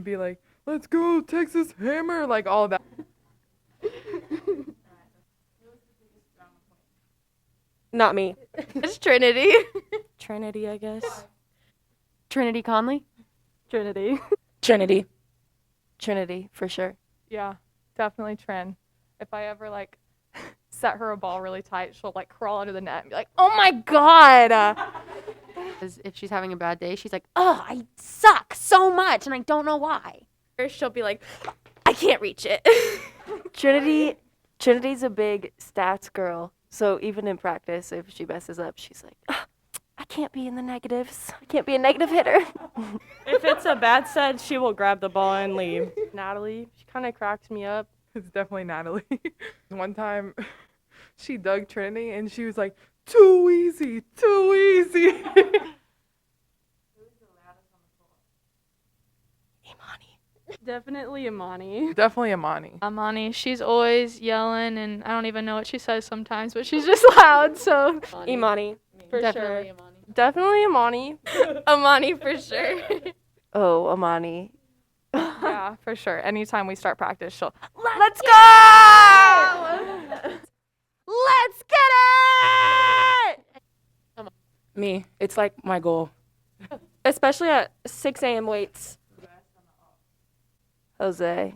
be like, let's go, Texas Hammer, like all that. Not me. It's Trinity. Trinity, I guess. Trinity Conley? Trinity. Trinity. Trinity, for sure. Yeah, definitely Trin. If I ever like set her a ball really tight, she'll like crawl under the net and be like, "Oh my god!" If she's having a bad day, she's like, "Oh, I suck so much, and I don't know why." Or she'll be like, "I can't reach it." Trinity's a big stats girl. So even in practice, if she messes up, she's like, I can't be in the negatives. I can't be a negative hitter. If it's a bad set, she will grab the ball and leave. Natalie, she kind of cracks me up. It's definitely Natalie. One time, she dug Trinity, and she was like, too easy, too easy. Definitely Imani. Definitely Imani. Amani, she's always yelling, and I don't even know what she says sometimes, but she's just loud. So Imani, for Definitely sure. Imani. Definitely Imani. Amani for sure. Oh, Imani. yeah, for sure. Anytime we start practice, she'll Let's go! Let's get it! Me. It's like my goal. Especially at 6 a.m. weights. Jose.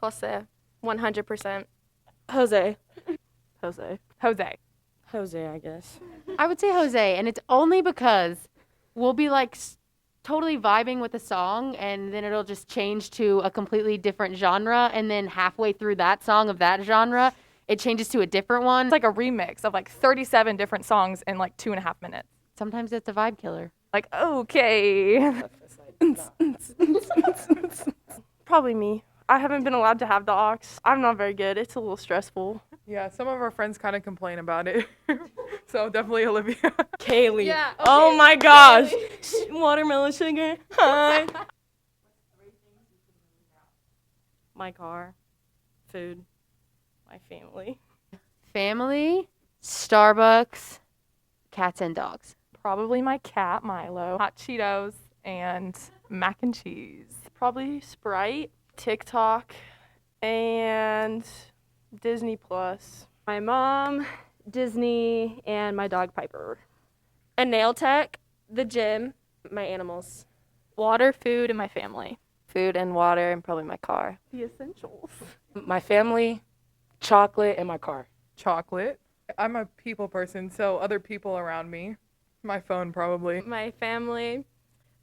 Jose, 100%. Jose. Jose. Jose, I guess. I would say Jose, and it's only because we'll be like totally vibing with a song, and then it'll just change to a completely different genre, and then halfway through that song of that genre, it changes to a different one. It's like a remix of like 37 different songs in like 2.5 minutes. Sometimes it's a vibe killer. Like, okay. Probably me. I haven't been allowed to have the aux. I'm not very good. It's a little stressful. Yeah, some of our friends kind of complain about it. So definitely Olivia. Kaylee. Yeah, okay. Oh my gosh. Watermelon sugar. Hi. My car. Food. My family. Family, Starbucks, cats and dogs. Probably my cat, Milo. Hot Cheetos and mac and cheese. Probably Sprite, TikTok, and Disney Plus. My mom, Disney, and my dog Piper. A nail tech, the gym, my animals. Water, food, and my family. Food and water and probably my car. The essentials. My family, chocolate, and my car. Chocolate. I'm a people person, so other people around me. My phone, probably. My family,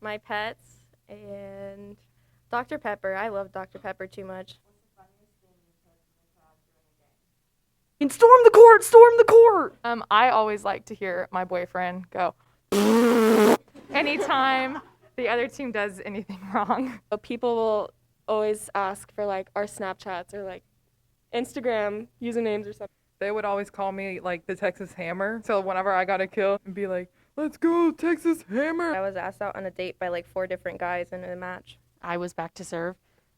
my pets, and Dr. Pepper. I love Dr. Pepper too much. And storm the court! Storm the court! I always like to hear my boyfriend go anytime the other team does anything wrong. People will always ask for like our Snapchats or like Instagram usernames or something. They would always call me like the Texas Hammer. So whenever I got a kill, and be like, let's go, Texas Hammer. I was asked out on a date by like 4 different guys in a match. I was back to serve,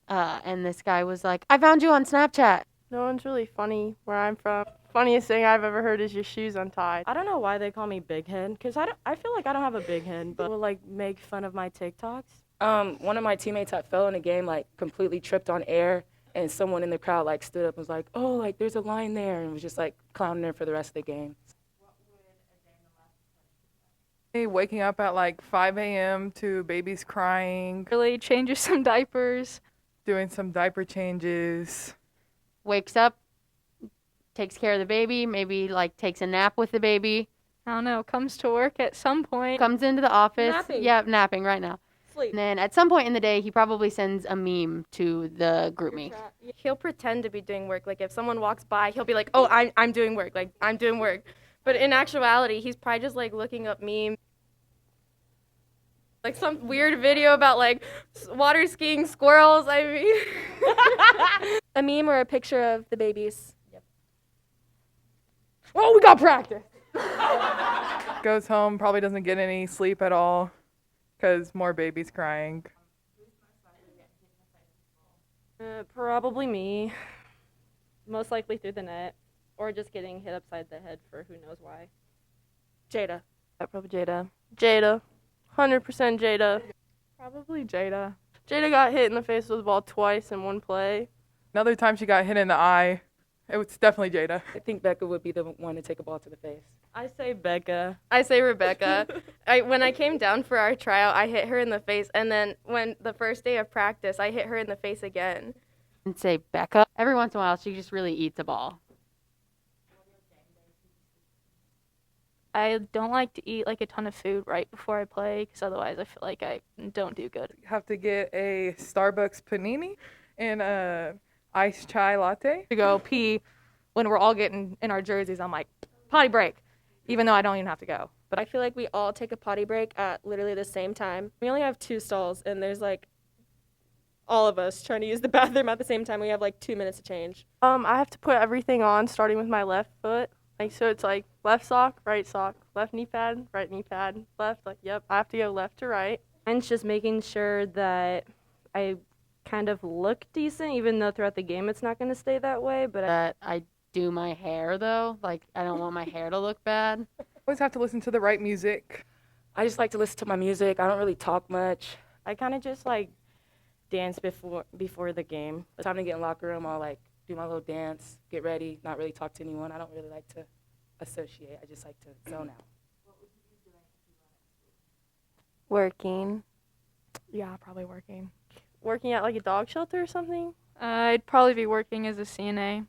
and this guy was like, I found you on Snapchat. No one's really funny where I'm from. Funniest thing I've ever heard is your shoes untied. I don't know why they call me Big Head, because I feel like I don't have a big head, but will like make fun of my TikToks. One of my teammates that fell in a game, like, completely tripped on air, and someone in the crowd, like, stood up and was like, oh, like, there's a line there, and was just, like, clowning her for the rest of the game. Waking up at like 5 a.m. to babies crying, Really changes some diapers. doing some diaper changes. Wakes up, takes care of the baby, maybe like takes a nap with the baby, I don't know, comes to work at some point. comes into the office. Napping. Yeah, napping right now. Sleep. And then at some point in the day, he probably sends a meme to the group me. He'll pretend to be doing work. Like if someone walks by, he'll be like, "Oh, I'm doing work. Like I'm doing work." But in actuality, he's probably just like looking up memes. Like some weird video about like water skiing squirrels. I mean, a meme or a picture of the babies. Oh, we got practice. Goes home, probably doesn't get any sleep at all because more babies crying. Probably me. Most likely through the net, or just getting hit upside the head for who knows why. Jada. Probably Jada. Jada. 100% Jada. Probably Jada. Jada got hit in the face with the ball twice in one play. Another time she got hit in the eye. It was definitely Jada. I think Becca would be the one to take a ball to the face. I say Becca. I say Rebecca. When I came down for our tryout, I hit her in the face, and then when the first day of practice, I hit her in the face again. And say Becca. Every once in a while, she just really eats a ball. I don't like to eat like a ton of food right before I play because otherwise I feel like I don't do good. Have to get a Starbucks panini and a iced chai latte. To go pee when we're all getting in our jerseys, I'm like, potty break, even though I don't even have to go. But I feel like we all take a potty break at literally the same time. We only have 2 stalls, and there's like all of us trying to use the bathroom at the same time. We have like 2 minutes to change. I have to put everything on starting with my left foot. Like, so it's like left sock, left knee pad, right knee pad, left. Like, yep, I have to go left to right. Mine's just making sure that I kind of look decent, even though throughout the game it's not going to stay that way. But That I do my hair, though. Like, I don't want my hair to look bad. Always have to listen to the right music. I just like to listen to my music. I don't really talk much. I kind of just like dance before the game. By the time to get in the locker room, I'll like do my little dance, get ready, not really talk to anyone. I don't really like to associate. I just like to zone out. Working. Yeah, probably working. Working at like a dog shelter or something. I'd probably be working as a CNA.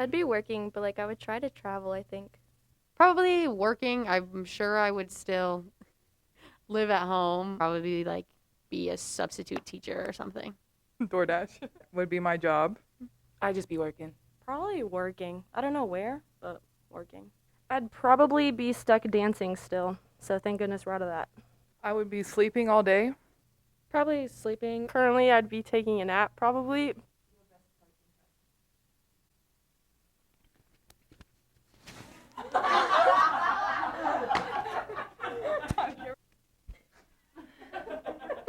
I'd be working, but like I would try to travel, I think. Probably working. I'm sure I would still live at home. Probably like be a substitute teacher or something. DoorDash would be my job. I just be working. Probably working. I don't know where, but working. I'd probably be stuck dancing still. So thank goodness we're out of that. I would be sleeping all day. Probably sleeping. Currently, I'd be taking a nap probably.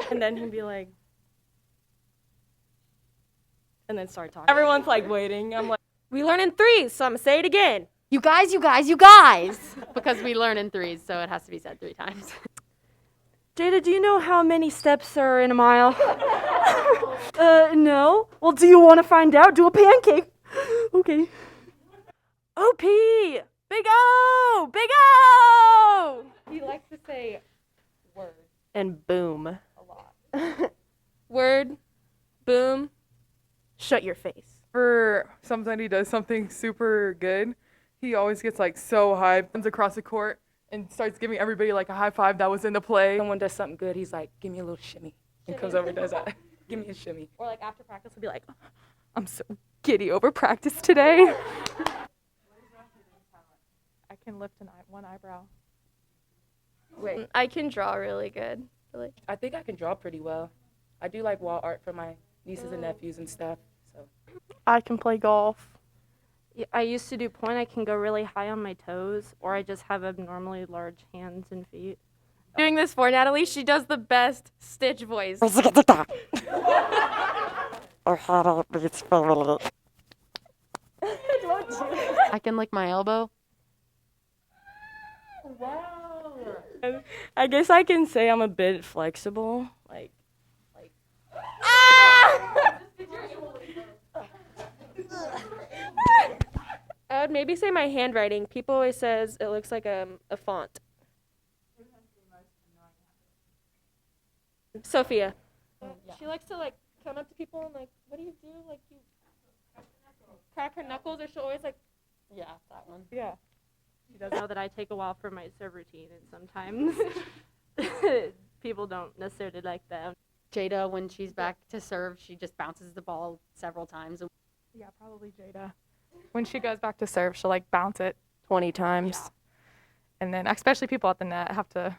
And then he'd be like, and then start talking. Everyone's like waiting. I'm like, We learn in 3s, so I'm gonna say it again. You guys, you guys, you guys! Because we learn in 3s, so it has to be said 3 times. Jada, do you know how many steps are in a mile? No. Well, do you want to find out? Do a pancake. Okay. OP! Big O! Big O! He likes to say word. and boom. Word, boom. Shut your face. For somebody does something super good, he always gets like so hyped, comes across the court and starts giving everybody like a high five that was in the play. Someone does something good, he's like, give me a little shimmy. And comes over and does that. Give me a shimmy. Or like after practice, he'll be like, I'm so giddy over practice today. I can lift one eyebrow. Wait, I can draw really good. Really. I think I can draw pretty well. I do like wall art for my nieces and nephews and stuff. So I can play golf. I used to do point. I can go really high on my toes, or I just have abnormally large hands and feet. Doing this for Natalie, she does the best Stitch voice. I can lick my elbow. I guess I can say I'm a bit flexible. Like I would maybe say my handwriting. People always says it looks like a font. Sophia. She likes to like come up to people and like, what do you do? Like you crack her knuckles, or she'll always like, Yeah, that one. yeah. She does know that I take a while for my serve routine, and sometimes people don't necessarily like that. Jada, when she's back to serve, she just bounces the ball several times. Yeah, probably Jada. When she goes back to serve, she'll like bounce it 20 times. Yeah. And then especially people at the net have to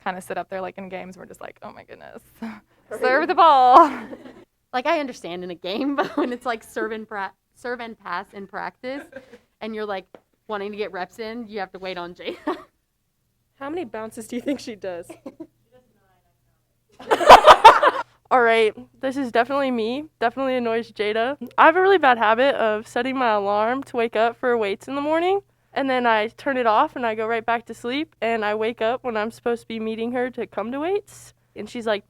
kind of sit up there like in games. We're just like, oh my goodness, serve the ball. Like, I understand in a game, but when it's like serve and pass in practice, and you're like wanting to get reps in, you have to wait on Jada. how many bounces do you think she does? All right, this is definitely me. Definitely annoys Jada. I have a really bad habit of setting my alarm to wake up for weights in the morning, and then I turn it off and I go right back to sleep, and I wake up when I'm supposed to be meeting her to come to weights, and she's like,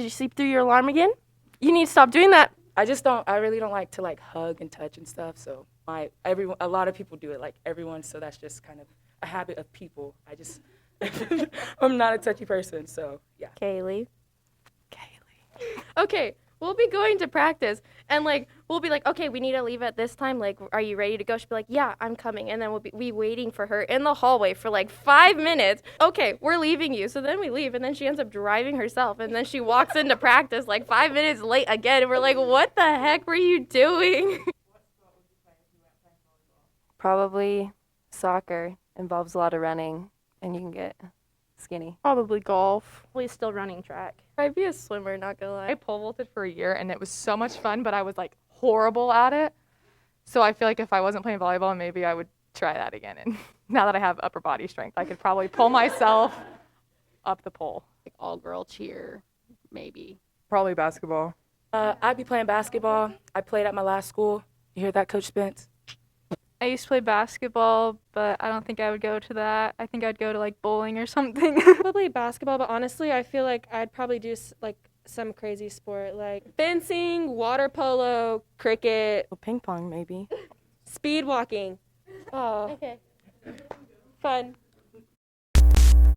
Did you sleep through your alarm again? You need to stop doing that. I really don't like to like hug and touch and stuff. So a lot of people do it, like everyone. So that's just kind of a habit of people. I'm not a touchy person. So yeah. Kaylee. Okay, we'll be going to practice, and like we'll be like, okay, we need to leave at this time. Like, are you ready to go? She'll be like, yeah, I'm coming, and then we'll be waiting for her in the hallway for like 5 minutes. Okay, we're leaving you. So then we leave, and then she ends up driving herself, and then she walks into practice like 5 minutes late again, and we're like, what the heck were you doing? Probably soccer. Involves a lot of running, and you can get skinny. Probably golf. Probably still running track. I'd be a swimmer, not gonna lie. I pole vaulted for a year and it was so much fun, but I was like horrible at it. So I feel like if I wasn't playing volleyball, maybe I would try that again. And now that I have upper body strength, I could probably pull myself up the pole. Like all girl cheer, maybe. Probably basketball. I'd be playing basketball. I played at my last school. You hear that, Coach Spence? I used to play basketball, but I don't think I would go to that. I think I'd go to like bowling or something. Probably basketball, but honestly, I feel like I'd probably do like some crazy sport like fencing, water polo, cricket, Ping pong, maybe. speed walking. Oh, Okay. fun.